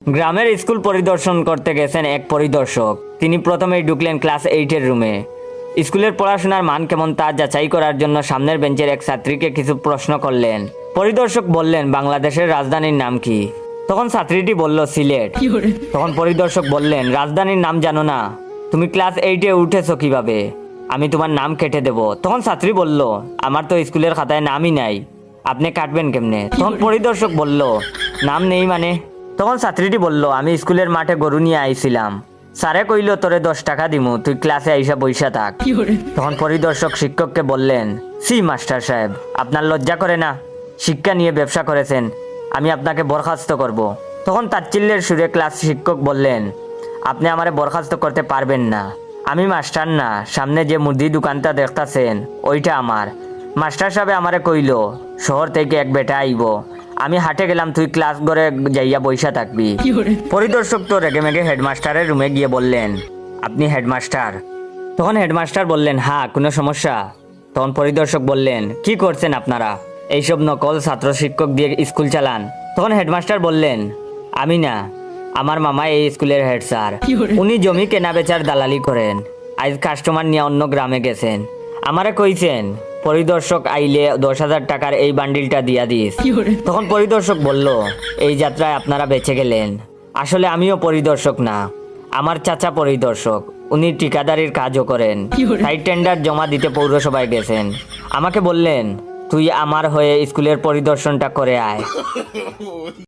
গ্রামের স্কুল পরিদর্শন করতে গেছেন এক পরিদর্শক। তিনি প্রথমেই ঢুকলেন ক্লাস 8-এর রুমে। স্কুলের পড়াশোনার মান কেমন তা যাচাই করার জন্য সামনের বেঞ্চের এক ছাত্রীকে কিছু প্রশ্ন করলেন। পরিদর্শক বললেন, বাংলাদেশের রাজধানীর নাম কি? তখন ছাত্রীটি বলল, সিলেট। তখন পরিদর্শক বললেন, রাজধানীর নাম জানো না? তুমি ক্লাস 8-এ উঠেছো কিভাবে? আমি তোমার নাম কেটে দেব। তখন ছাত্রী বলল, আমার তো স্কুলের খাতায় নামই নাই, আপনি কাটবেন কেমনে? তখন পরিদর্শক বলল, নাম নেই মানে? তখন ছাত্রীটি বলল, আমি স্কুলের মাঠে গরু নিয়ে আইছিলাম, স্যারে কইল তোরে 10 টাকা দিমু, তুই ক্লাসে আইসা বইসা থাক। তখন পরিদর্শক শিক্ষককে বললেন, সি মাস্টার সাহেব, আপনার লজ্জা করে না? শিক্ষা নিয়ে ব্যবসা করেছেন, আমি আপনাকে বরখাস্ত করব। তখন তাচ্ছিল্যের সুরে ক্লাস শিক্ষক বললেন, আপনি আমারে বরখাস্ত করতে পারবেন না, আমি মাস্টার না, সামনে যে মুদি দোকানটা দেখতাছেন ওইটা আমার। মাস্টার সাহেব আমারে কইল শহর থেকে এক বেটা আইব, আমি হাটে গেলাম, তুই ক্লাস ঘরে যাইয়া বইসা থাকবি। পরিদর্শক তো রেগে মেগে হেডমাস্টারের রুমে গিয়ে বললেন, আপনি হেডমাস্টার? তখন হেডমাস্টার বললেন, হ্যাঁ, কোনো সমস্যা? তখন পরিদর্শক বললেন, কি করছেন আপনারা? এইসব নকল ছাত্র শিক্ষক দিয়ে স্কুল চালান? তখন হেডমাস্টার বললেন, আমি না, আমার মামা এই স্কুলের হেড স্যার, উনি জমি কেনা বেচার দালালি করেন, আজ কাস্টমার নিয়ে অন্য গ্রামে গেছেন, আমারে কইছেন পরিদর্শক আইলে 10,000 টাকার এই বান্ডিলটা দিয়া দিস। তখন পরিদর্শক বলল, এই যাত্রায় আপনারা বেঁচে গেলেন, আসলে আমিও পরিদর্শক না, আমার চাচা পরিদর্শক, উনি ঠিকাদারির কাজও করেন, তাই টেন্ডার জমা দিতে পৌরসভায় গেছেন। আমাকে বললেন, তুই আমার হয়ে স্কুলের পরিদর্শনটা করে আয়।